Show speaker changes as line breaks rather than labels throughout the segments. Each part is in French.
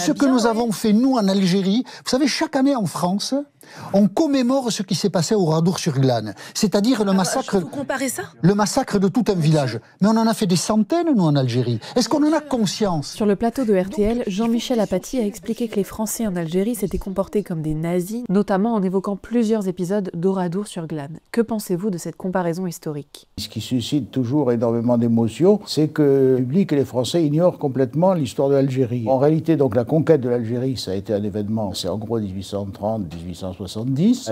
ce que nous avons fait, nous, en Algérie, vous savez, chaque année en France, on commémore ce qui s'est passé au Radour-sur-Glane, c'est-à-dire le massacre,
vous comparez ça
le massacre de tout un village. Mais on en a fait des centaines, nous, en Algérie. Est-ce qu'on en a conscience?
Sur le plateau de RTL, Jean-Michel Apathy a expliqué que les Français en Algérie s'étaient comportés comme des nazis, notamment en évoquant plusieurs épisodes d'Oradour-sur-Glane. Que pensez-vous de cette comparaison historique?
Ce qui suscite toujours énormément d'émotions, c'est que le public et les Français ignorent complètement l'histoire de l'Algérie. En réalité, donc, la conquête de l'Algérie, ça a été un événement, c'est en gros 1830-1870.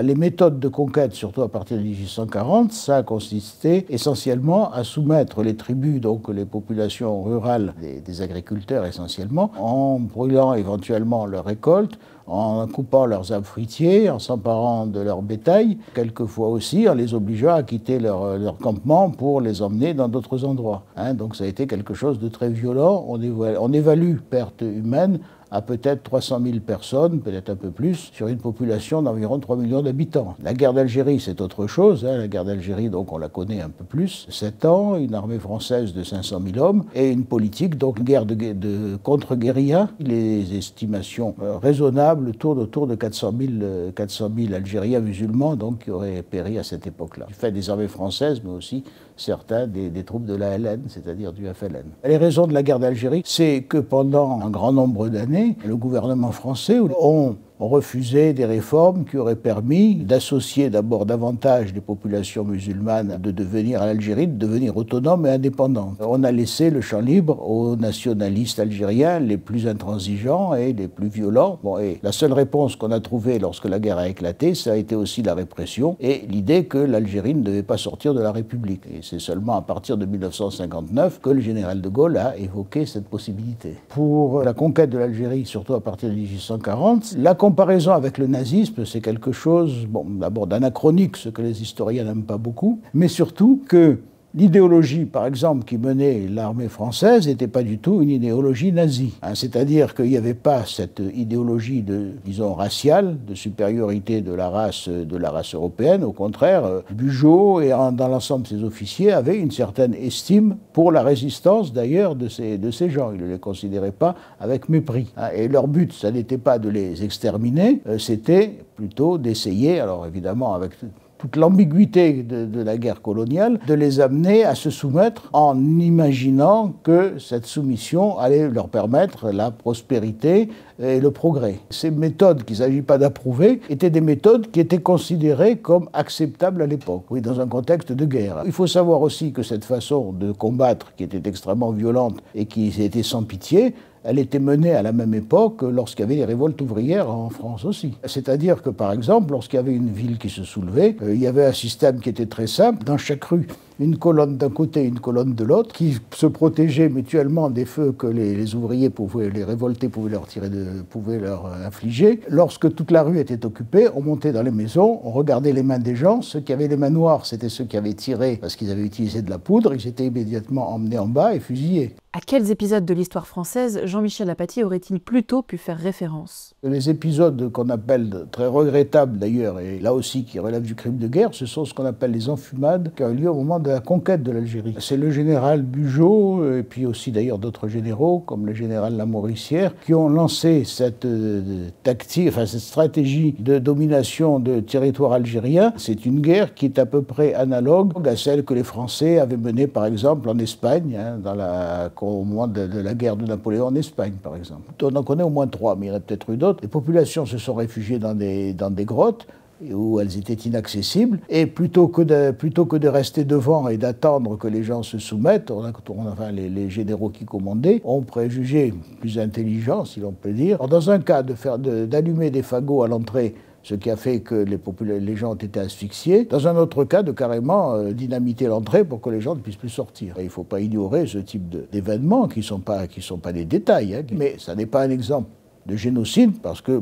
Les méthodes de conquête, surtout à partir de 1840, ça a consisté essentiellement à soumettre les tribus, donc les populations rurales, des agriculteurs essentiellement, en brûlant éventuellement leurs récoltes, en coupant leurs arbres fruitiers, en s'emparant de leur bétail, quelquefois aussi en les obligeant à quitter leur campement pour les emmener dans d'autres endroits. Donc ça a été quelque chose de très violent. On évalue perte humaine à peut-être 300 000 personnes, peut-être un peu plus, sur une population d'environ 3 millions d'habitants. La guerre d'Algérie, c'est autre chose. La guerre d'Algérie, donc, on la connaît un peu plus. 7 ans, une armée française de 500 000 hommes et une politique, donc, guerre de contre-guérilla. Les estimations raisonnables tournent autour de 400 000 Algériens musulmans, donc, qui auraient péri à cette époque-là. Du fait des armées françaises, mais aussi certains des troupes de la LN, c'est-à-dire du FLN. Les raisons de la guerre d'Algérie, c'est que pendant un grand nombre d'années, le gouvernement français ont refusé des réformes qui auraient permis d'associer d'abord davantage les populations musulmanes de devenir à l'Algérie, de devenir autonomes et indépendantes. On a laissé le champ libre aux nationalistes algériens les plus intransigeants et les plus violents. Et la seule réponse qu'on a trouvée lorsque la guerre a éclaté, ça a été aussi la répression et l'idée que l'Algérie ne devait pas sortir de la République. Et c'est seulement à partir de 1959 que le général de Gaulle a évoqué cette possibilité. Pour la conquête de l'Algérie, surtout à partir de 1840, la comparaison avec le nazisme, c'est quelque chose, d'abord d'anachronique, ce que les historiens n'aiment pas beaucoup, mais surtout que l'idéologie, par exemple, qui menait l'armée française n'était pas du tout une idéologie nazie. C'est-à-dire qu'il n'y avait pas cette idéologie raciale, de supériorité de la race européenne. Au contraire, Bugeaud et dans l'ensemble de ses officiers avaient une certaine estime pour la résistance, d'ailleurs, de ces gens. Ils ne les considéraient pas avec mépris. Et leur but, ça n'était pas de les exterminer, c'était plutôt d'essayer, alors évidemment avec toute l'ambiguïté de la guerre coloniale, de les amener à se soumettre en imaginant que cette soumission allait leur permettre la prospérité et le progrès. Ces méthodes qu'il ne s'agit pas d'approuver étaient des méthodes qui étaient considérées comme acceptables à l'époque, dans un contexte de guerre. Il faut savoir aussi que cette façon de combattre, qui était extrêmement violente et qui était sans pitié, elle était menée à la même époque lorsqu'il y avait les révoltes ouvrières en France aussi. C'est-à-dire que, par exemple, lorsqu'il y avait une ville qui se soulevait, il y avait un système qui était très simple. Dans chaque rue, une colonne d'un côté, une colonne de l'autre, qui se protégeaient mutuellement des feux que les ouvriers les révoltés pouvaient leur infliger. Lorsque toute la rue était occupée, on montait dans les maisons, on regardait les mains des gens. Ceux qui avaient les mains noires, c'était ceux qui avaient tiré parce qu'ils avaient utilisé de la poudre. Ils étaient immédiatement emmenés en bas et fusillés.
À quels épisodes de l'histoire française Jean-Michel Apathy aurait-il plutôt pu faire référence?
Les épisodes qu'on appelle très regrettables d'ailleurs, et là aussi qui relèvent du crime de guerre, ce sont ce qu'on appelle les enfumades qui ont eu lieu au moment de la conquête de l'Algérie. C'est le général Bugeaud, et puis aussi d'ailleurs d'autres généraux, comme le général Lamoricière, qui ont lancé cette cette stratégie de domination de territoire algérien. C'est une guerre qui est à peu près analogue à celle que les Français avaient menée par exemple en Espagne, au moment de la guerre de Napoléon en Espagne, par exemple. On en connaît au moins 3, mais il y en a peut-être eu d'autres. Les populations se sont réfugiées dans des grottes où elles étaient inaccessibles, et plutôt que de rester devant et d'attendre que les gens se soumettent, les généraux qui commandaient ont préjugé plus intelligents, si l'on peut dire. Alors, dans un cas, d'allumer des fagots à l'entrée, ce qui a fait que les gens ont été asphyxiés. Dans un autre cas, de carrément dynamiter l'entrée pour que les gens ne puissent plus sortir. Et il ne faut pas ignorer ce type d'événements qui sont pas des détails, mais ça n'est pas un exemple de génocide, parce que,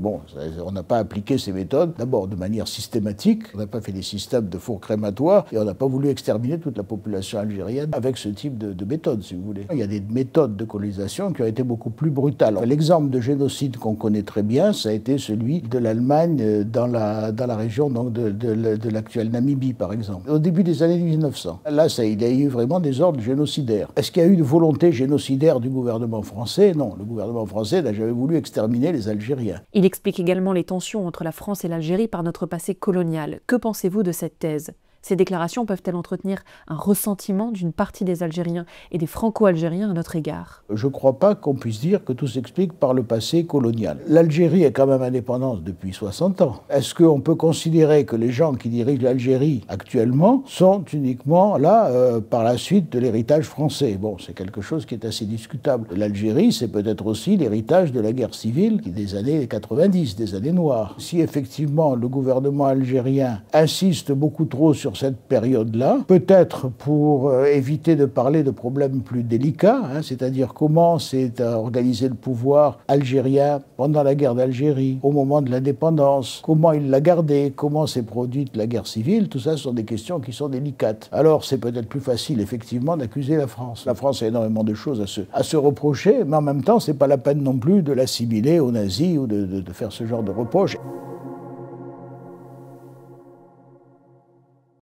on n'a pas appliqué ces méthodes, d'abord de manière systématique, on n'a pas fait des systèmes de fours crématoires, et on n'a pas voulu exterminer toute la population algérienne avec ce type de méthode, si vous voulez. Il y a des méthodes de colonisation qui ont été beaucoup plus brutales. L'exemple de génocide qu'on connaît très bien, ça a été celui de l'Allemagne dans la région donc, de l'actuelle Namibie, par exemple. Au début des années 1900. Là, il y a eu vraiment des ordres génocidaires. Est-ce qu'il y a eu une volonté génocidaire du gouvernement français? Non, le gouvernement français n'a jamais voulu exterminer exterminer les Algériens.
Il explique également les tensions entre la France et l'Algérie par notre passé colonial. Que pensez-vous de cette thèse ? Ces déclarations peuvent-elles entretenir un ressentiment d'une partie des Algériens et des Franco-Algériens à notre égard ?
Je ne crois pas qu'on puisse dire que tout s'explique par le passé colonial. L'Algérie est quand même indépendante depuis 60 ans. Est-ce qu'on peut considérer que les gens qui dirigent l'Algérie actuellement sont uniquement là par la suite de l'héritage français ? Bon, c'est quelque chose qui est assez discutable. L'Algérie, c'est peut-être aussi l'héritage de la guerre civile des années 90, des années noires. Si effectivement le gouvernement algérien insiste beaucoup trop sur cette période-là, peut-être pour éviter de parler de problèmes plus délicats, c'est-à-dire comment s'est organisé le pouvoir algérien pendant la guerre d'Algérie, au moment de l'indépendance, comment il l'a gardé, comment s'est produite la guerre civile, tout ça sont des questions qui sont délicates. Alors c'est peut-être plus facile effectivement d'accuser la France. La France a énormément de choses à se reprocher, mais en même temps c'est pas la peine non plus de l'assimiler aux nazis ou de faire ce genre de reproches.